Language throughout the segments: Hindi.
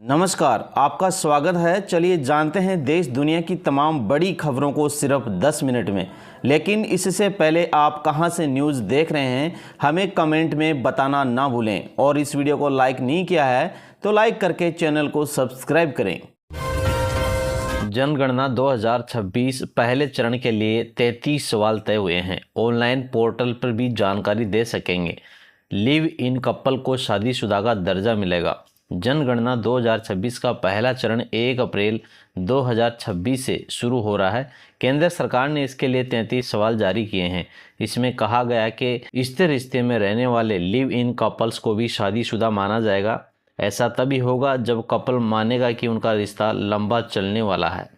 नमस्कार, आपका स्वागत है। चलिए जानते हैं देश दुनिया की तमाम बड़ी खबरों को सिर्फ 10 मिनट में। लेकिन इससे पहले आप कहां से न्यूज़ देख रहे हैं हमें कमेंट में बताना ना भूलें, और इस वीडियो को लाइक नहीं किया है तो लाइक करके चैनल को सब्सक्राइब करें। जनगणना 2026 पहले चरण के लिए 33 सवाल तय हुए हैं। ऑनलाइन पोर्टल पर भी जानकारी दे सकेंगे। लिव इन कपल को शादीशुदा का दर्जा मिलेगा। जनगणना 2026 का पहला चरण 1 अप्रैल 2026 से शुरू हो रहा है। केंद्र सरकार ने इसके लिए 33 सवाल जारी किए हैं। इसमें कहा गया कि स्थिर रिश्ते में रहने वाले लिव इन कपल्स को भी शादीशुदा माना जाएगा। ऐसा तभी होगा जब कपल मानेगा कि उनका रिश्ता लंबा चलने वाला है।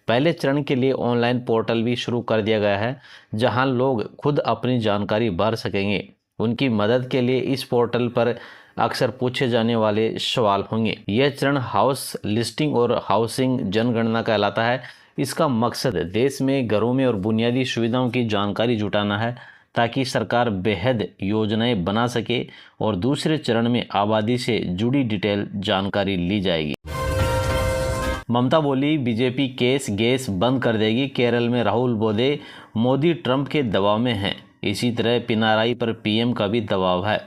पहले चरण के लिए ऑनलाइन पोर्टल भी शुरू कर दिया गया है, जहां लोग खुद अपनी जानकारी भर सकेंगे। उनकी मदद के लिए इस पोर्टल पर अक्सर पूछे जाने वाले सवाल होंगे। यह चरण हाउस लिस्टिंग और हाउसिंग जनगणना कहलाता है। इसका मकसद देश में घरों में और बुनियादी सुविधाओं की जानकारी जुटाना है, ताकि सरकार बेहद योजनाएं बना सके और दूसरे चरण में आबादी से जुड़ी डिटेल जानकारी ली जाएगी। ममता बोली बीजेपी केस गैस बंद कर देगी। केरल में राहुल बोले मोदी ट्रंप के दबाव में हैं। इसी तरह पिनाराई पर पीएम का भी दबाव है।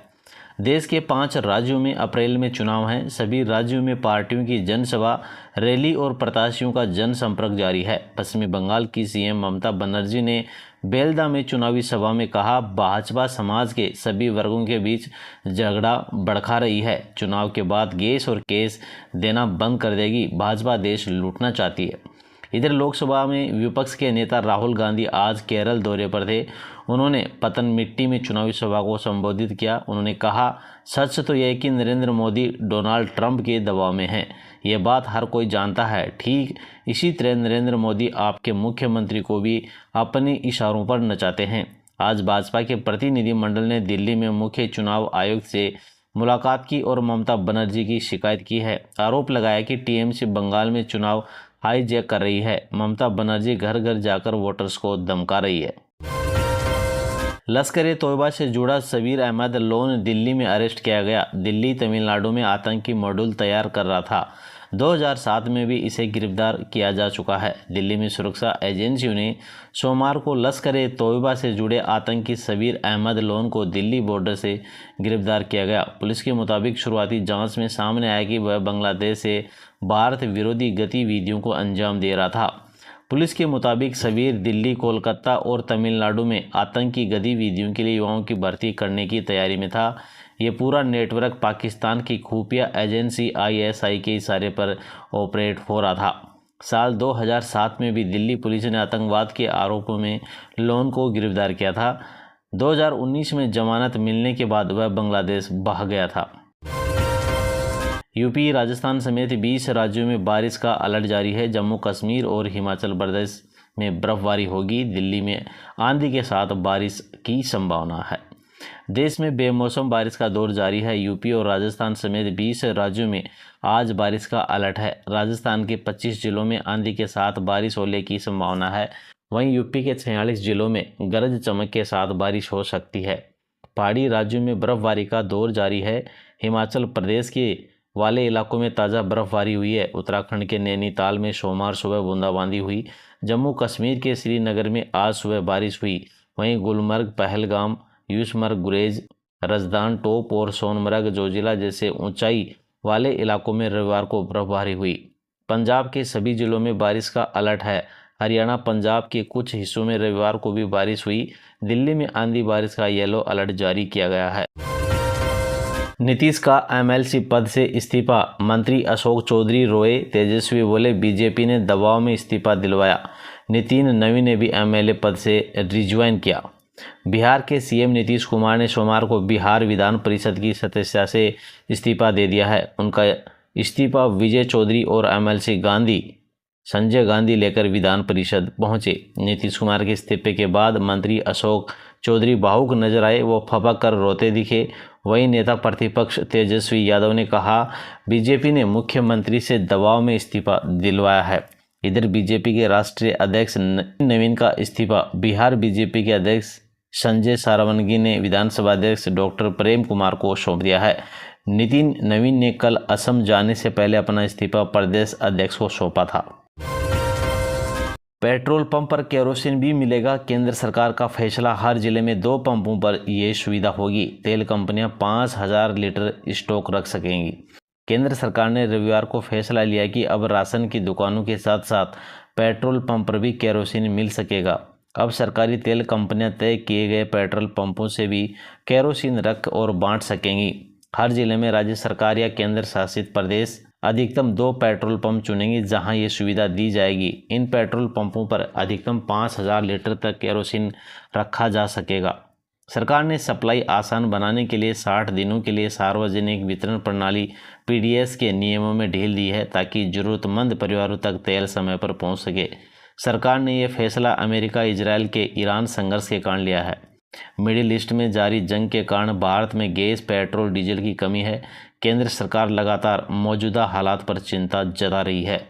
देश के 5 राज्यों में अप्रैल में चुनाव हैं। सभी राज्यों में पार्टियों की जनसभा, रैली और प्रत्याशियों का जनसंपर्क जारी है। पश्चिमी बंगाल की सीएम ममता बनर्जी ने बेलदा में चुनावी सभा में कहा, भाजपा समाज के सभी वर्गों के बीच झगड़ा भड़का रही है। चुनाव के बाद गैस और केस देना बंद कर देगी। भाजपा देश लूटना चाहती है। इधर लोकसभा में विपक्ष के नेता राहुल गांधी आज केरल दौरे पर थे। उन्होंने पतनमथिट्टा में चुनावी सभा को संबोधित किया। उन्होंने कहा, सच तो यह है कि नरेंद्र मोदी डोनाल्ड ट्रंप के दबाव में हैं। यह बात हर कोई जानता है। ठीक इसी तरह नरेंद्र मोदी आपके मुख्यमंत्री को भी अपने इशारों पर नचाते हैं। आज भाजपा के प्रतिनिधिमंडल ने दिल्ली में मुख्य चुनाव आयुक्त से मुलाकात की और ममता बनर्जी की शिकायत की है। आरोप लगाया कि टीएमसी बंगाल में चुनाव हाईजैक कर रही है। ममता बनर्जी घर घर जाकर वोटर्स को धमका रही है। लश्कर ए तोयबा से जुड़ा सबीर अहमद लोन दिल्ली में अरेस्ट किया गया। दिल्ली तमिलनाडु में आतंकी मॉड्यूल तैयार कर रहा था। 2007 में भी इसे गिरफ्तार किया जा चुका है। दिल्ली में सुरक्षा एजेंसियों ने सोमवार को लश्कर ए तोयबा से जुड़े आतंकी सबीर अहमद लोन को दिल्ली बॉर्डर से गिरफ्तार किया गया। पुलिस के मुताबिक शुरुआती जांच में सामने आया कि वह बांग्लादेश से भारत विरोधी गतिविधियों को अंजाम दे रहा था। पुलिस के मुताबिक सबीर दिल्ली, कोलकाता और तमिलनाडु में आतंकी गतिविधियों के लिए युवाओं की भर्ती करने की तैयारी में था। ये पूरा नेटवर्क पाकिस्तान की खुफिया एजेंसी आईएसआई के इशारे पर ऑपरेट हो रहा था। साल 2007 में भी दिल्ली पुलिस ने आतंकवाद के आरोपों में लोन को गिरफ्तार किया था। 2019 में जमानत मिलने के बाद वह बांग्लादेश भाग गया था। यूपी, राजस्थान समेत 20 राज्यों में बारिश का अलर्ट जारी है। जम्मू कश्मीर और हिमाचल प्रदेश में बर्फबारी होगी। दिल्ली में आंधी के साथ बारिश की संभावना है। देश में बेमौसम बारिश का दौर जारी है। यूपी और राजस्थान समेत 20 राज्यों में आज बारिश का अलर्ट है। राजस्थान के 25 जिलों में आंधी के साथ बारिश होने की संभावना है। वहीं यूपी के 46 जिलों में गरज चमक के साथ बारिश हो सकती है। पहाड़ी राज्यों में बर्फबारी का दौर जारी है। हिमाचल प्रदेश के वाले इलाकों में ताज़ा बर्फबारी हुई है। उत्तराखंड के नैनीताल में सोमवार सुबह बूंदाबांदी हुई। जम्मू कश्मीर के श्रीनगर में आज सुबह बारिश हुई। वहीं गुलमर्ग, पहलगाम, यूसमर्ग, गुरेज, रजदान टॉप और सोनमर्ग, जोजिला जैसे ऊंचाई वाले इलाकों में रविवार को बर्फबारी हुई। पंजाब के सभी जिलों में बारिश का अलर्ट है। हरियाणा, पंजाब के कुछ हिस्सों में रविवार को भी बारिश हुई। दिल्ली में आंधी बारिश का येलो अलर्ट जारी किया गया है। नीतीश का एमएलसी पद से इस्तीफा। मंत्री अशोक चौधरी रोए। तेजस्वी बोले बीजेपी ने दबाव में इस्तीफा दिलवाया। नितिन नवीन ने भी एमएलए पद से रिज्वाइन किया। बिहार के सीएम नीतीश कुमार ने सोमवार को बिहार विधान परिषद की सदस्यता से इस्तीफा दे दिया है। उनका इस्तीफा विजय चौधरी और एमएलसी संजय गांधी लेकर विधान परिषद पहुंचे। नीतीश कुमार के इस्तीफे के बाद मंत्री अशोक चौधरी भावुक नजर आए। वो फपक कर रोते दिखे। वहीं नेता प्रतिपक्ष तेजस्वी यादव ने कहा, बीजेपी ने मुख्यमंत्री से दबाव में इस्तीफा दिलवाया है। इधर बीजेपी के राष्ट्रीय अध्यक्ष नवीन का इस्तीफा बिहार बीजेपी के अध्यक्ष संजय सारवनगी ने विधानसभा अध्यक्ष डॉक्टर प्रेम कुमार को सौंप दिया है। नितिन नवीन ने कल असम जाने से पहले अपना इस्तीफा प्रदेश अध्यक्ष को सौंपा था। पेट्रोल पंप पर केरोसिन भी मिलेगा। केंद्र सरकार का फैसला, हर जिले में 2 पंपों पर ये सुविधा होगी। तेल कंपनियां 5000 लीटर स्टॉक रख सकेंगी। केंद्र सरकार ने रविवार को फैसला लिया कि अब राशन की दुकानों के साथ साथ पेट्रोल पंप पर भी केरोसिन मिल सकेगा। अब सरकारी तेल कंपनियां तय किए गए पेट्रोल पंपों से भी केरोसिन रख और बांट सकेंगी। हर जिले में राज्य सरकार या केंद्र शासित प्रदेश अधिकतम 2 पेट्रोल पंप चुनेंगे जहां ये सुविधा दी जाएगी। इन पेट्रोल पंपों पर अधिकतम 5000 लीटर तक केरोसिन रखा जा सकेगा। सरकार ने सप्लाई आसान बनाने के लिए 60 दिनों के लिए सार्वजनिक वितरण प्रणाली (पीडीएस) के नियमों में ढील दी है ताकि जरूरतमंद परिवारों तक तेल समय पर पहुंच सके। सरकार ने यह फैसला अमेरिका, इजरायल के ईरान संघर्ष के कारण लिया है। मिडिल ईस्ट में जारी जंग के कारण भारत में गैस, पेट्रोल, डीजल की कमी है। केंद्र सरकार लगातार मौजूदा हालात पर चिंता जता रही है।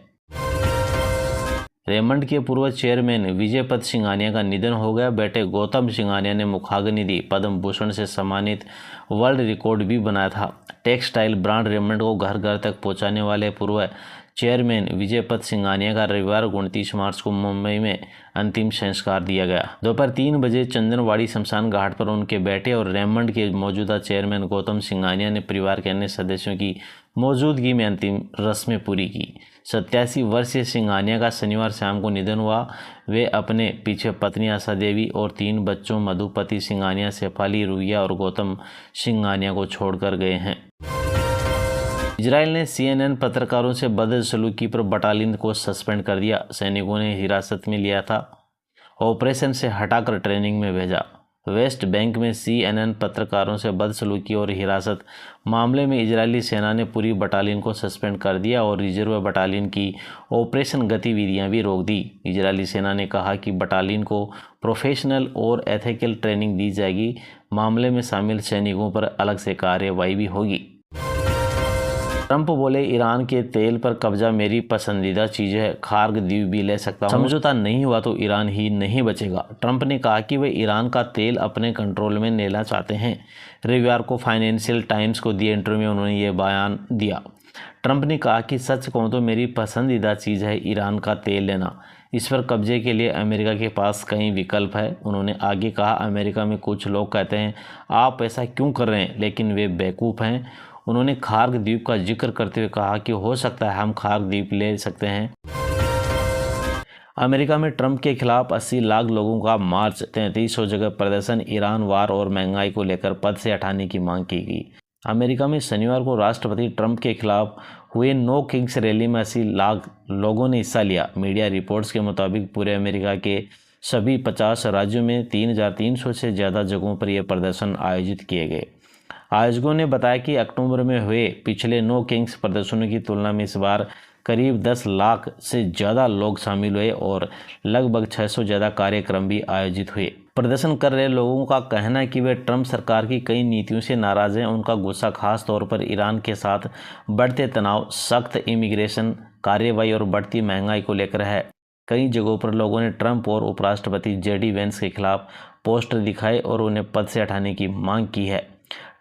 रेमंड के पूर्व चेयरमैन विजय पद सिंघानिया का निधन हो गया। बेटे गौतम सिंघानिया ने मुखाग्नि दी। पद्म भूषण से सम्मानित, वर्ल्ड रिकॉर्ड भी बनाया था। टेक्सटाइल ब्रांड रेमंड को घर घर तक पहुंचाने वाले पूर्व चेयरमैन विजय पद सिंघानिया का रविवार 29 मार्च को मुंबई में अंतिम संस्कार दिया गया। दोपहर 3 बजे चंदनवाड़ी शमशान घाट पर उनके बेटे और रेमंड के मौजूदा चेयरमैन गौतम सिंघानिया ने परिवार के अन्य सदस्यों की मौजूदगी में अंतिम रस्में पूरी की। 87 वर्षीय सिंघानिया का शनिवार शाम को निधन हुआ। वे अपने पीछे पत्नी आशा देवी और 3 बच्चों मधुपति सिंघानिया, शेफाली, रुइया और गौतम सिंघानिया को छोड़कर गए हैं। इजरायल ने CNN पत्रकारों से बदसलूकी पर बटालियन को सस्पेंड कर दिया। सैनिकों ने हिरासत में लिया था, ऑपरेशन से हटाकर ट्रेनिंग में भेजा। वेस्ट बैंक में CNN पत्रकारों से बदसलूकी और हिरासत मामले में इजरायली सेना ने पूरी बटालियन को सस्पेंड कर दिया और रिजर्व बटालियन की ऑपरेशन गतिविधियां भी रोक दी। इजरायली सेना ने कहा कि बटालियन को प्रोफेशनल और एथिकल ट्रेनिंग दी जाएगी। मामले में शामिल सैनिकों पर अलग से कार्रवाई भी होगी। ट्रंप बोले, ईरान के तेल पर कब्जा मेरी पसंदीदा चीज़ है, खार्ग द्वीप भी ले सकता हूँ। समझौता नहीं हुआ तो ईरान ही नहीं बचेगा। ट्रंप ने कहा कि वे ईरान का तेल अपने कंट्रोल में लेना चाहते हैं। रविवार को फाइनेंशियल टाइम्स को दिए इंटरव्यू में उन्होंने ये बयान दिया। ट्रंप ने कहा कि सच कहूँ तो मेरी पसंदीदा चीज़ है ईरान का तेल लेना। इस पर कब्जे के लिए अमेरिका के पास कई विकल्प है। उन्होंने आगे कहा, अमेरिका में कुछ लोग कहते हैं आप ऐसा क्यों कर रहे हैं, लेकिन वे बेवकूफ़ हैं। उन्होंने खार्ग द्वीप का जिक्र करते हुए कहा कि हो सकता है हम खार्ग द्वीप ले सकते हैं। अमेरिका में ट्रंप के खिलाफ 80 लाख लोगों का मार्च, 3300 जगह प्रदर्शन, ईरान वार और महंगाई को लेकर पद से हटाने की मांग की गई। अमेरिका में शनिवार को राष्ट्रपति ट्रंप के खिलाफ हुए नो किंग्स रैली में 80 लाख लोगों ने हिस्सा लिया। मीडिया रिपोर्ट्स के मुताबिक पूरे अमेरिका के सभी 50 राज्यों में 3300 से ज़्यादा जगहों पर यह प्रदर्शन आयोजित किए गए। आयोजकों ने बताया कि अक्टूबर में हुए पिछले नो किंग्स प्रदर्शनों की तुलना में इस बार करीब 10 लाख से ज़्यादा लोग शामिल हुए और लगभग 600 ज़्यादा कार्यक्रम भी आयोजित हुए। प्रदर्शन कर रहे लोगों का कहना है कि वे ट्रंप सरकार की कई नीतियों से नाराज़ हैं। उनका गुस्सा खास तौर पर ईरान के साथ बढ़ते तनाव, सख्त इमिग्रेशन कार्रवाई और बढ़ती महंगाई को लेकर है। कई जगहों पर लोगों ने ट्रंप और उपराष्ट्रपति JD वेंस के खिलाफ पोस्टर दिखाए और उन्हें पद से हटाने की मांग की है।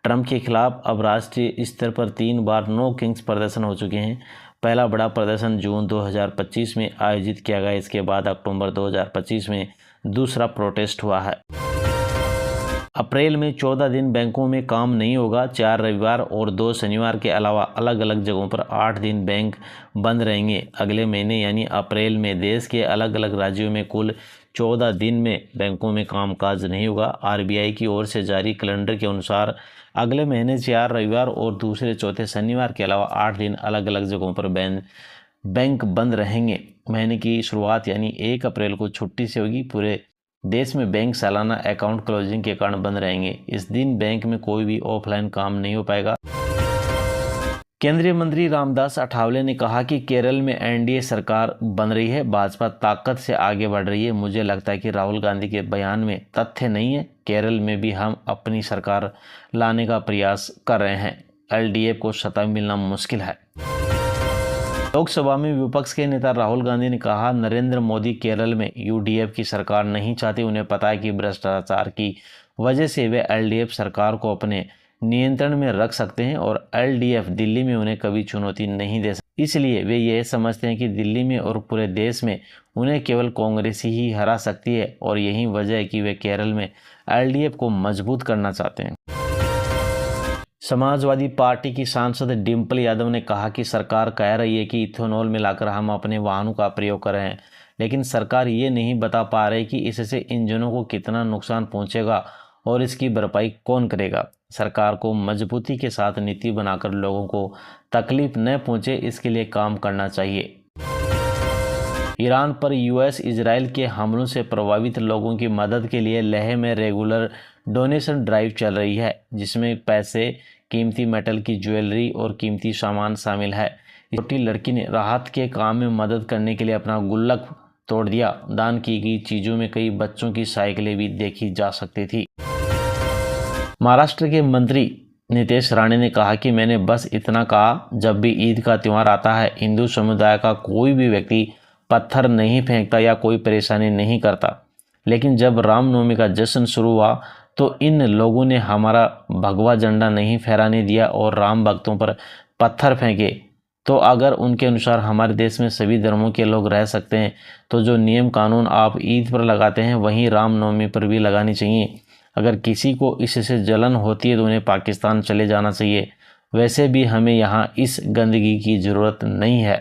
ट्रंप के खिलाफ अब राष्ट्रीय स्तर पर 3 बार नो किंग्स प्रदर्शन हो चुके हैं। पहला बड़ा प्रदर्शन जून 2025 में आयोजित किया गया। इसके बाद अक्टूबर 2025 में दूसरा प्रोटेस्ट हुआ है। अप्रैल में 14 दिन बैंकों में काम नहीं होगा। 4 रविवार और 2 शनिवार के अलावा अलग अलग जगहों पर 8 दिन बैंक बंद रहेंगे। अगले महीने यानी अप्रैल में देश के अलग अलग राज्यों में कुल 14 दिन में बैंकों में कामकाज नहीं होगा। RBI की ओर से जारी कैलेंडर के अनुसार अगले महीने 4 रविवार और दूसरे चौथे शनिवार के अलावा 8 दिन अलग अलग जगहों पर बैंक बंद रहेंगे। महीने की शुरुआत यानी 1 अप्रैल को छुट्टी से होगी। पूरे देश में बैंक सालाना अकाउंट क्लोजिंग के कारण बंद रहेंगे। इस दिन बैंक में कोई भी ऑफलाइन काम नहीं हो पाएगा। केंद्रीय मंत्री रामदास अठावले ने कहा कि केरल में NDA सरकार बन रही है, भाजपा ताकत से आगे बढ़ रही है। मुझे लगता है कि राहुल गांधी के बयान में तथ्य नहीं है। केरल में भी हम अपनी सरकार लाने का प्रयास कर रहे हैं। LDF को सत्ता मिलना मुश्किल है। लोकसभा में विपक्ष के नेता राहुल गांधी ने कहा, नरेंद्र मोदी केरल में UDF की सरकार नहीं चाहते। उन्हें पता है कि भ्रष्टाचार की वजह से वे LDF सरकार को अपने नियंत्रण में रख सकते हैं और एलडीएफ दिल्ली में उन्हें कभी चुनौती नहीं दे सकती। इसलिए वे यह समझते हैं कि दिल्ली में और पूरे देश में उन्हें केवल कांग्रेस ही हरा सकती है और यही वजह है कि वे केरल में एलडीएफ को मजबूत करना चाहते हैं। समाजवादी पार्टी की सांसद डिम्पल यादव ने कहा कि सरकार कह रही है कि इथेनॉल मिलाकर हम अपने वाहनों का प्रयोग कर रहे हैं, लेकिन सरकार ये नहीं बता पा रही कि इससे इंजनों को कितना नुकसान पहुंचेगा और इसकी भरपाई कौन करेगा। सरकार को मजबूती के साथ नीति बनाकर लोगों को तकलीफ न पहुंचे, इसके लिए काम करना चाहिए। ईरान पर यूएस इजराइल के हमलों से प्रभावित लोगों की मदद के लिए लेह में रेगुलर डोनेशन ड्राइव चल रही है, जिसमें पैसे, कीमती मेटल की ज्वेलरी और कीमती सामान शामिल है। छोटी लड़की ने राहत के काम में मदद करने के लिए अपना गुल्लक तोड़ दिया। दान की गई चीज़ों में कई बच्चों की साइकिलें भी देखी जा सकती थी। महाराष्ट्र के मंत्री नीतीश राणे ने कहा कि मैंने बस इतना कहा, जब भी ईद का त्यौहार आता है हिंदू समुदाय का कोई भी व्यक्ति पत्थर नहीं फेंकता या कोई परेशानी नहीं करता, लेकिन जब रामनवमी का जश्न शुरू हुआ तो इन लोगों ने हमारा भगवा झंडा नहीं फहराने दिया और राम भक्तों पर पत्थर फेंके। तो अगर उनके अनुसार हमारे देश में सभी धर्मों के लोग रह सकते हैं, तो जो नियम कानून आप ईद पर लगाते हैं वहीं रामनवमी पर भी लगानी चाहिए। अगर किसी को इससे जलन होती है तो उन्हें पाकिस्तान चले जाना चाहिए। वैसे भी हमें यहाँ इस गंदगी की ज़रूरत नहीं है।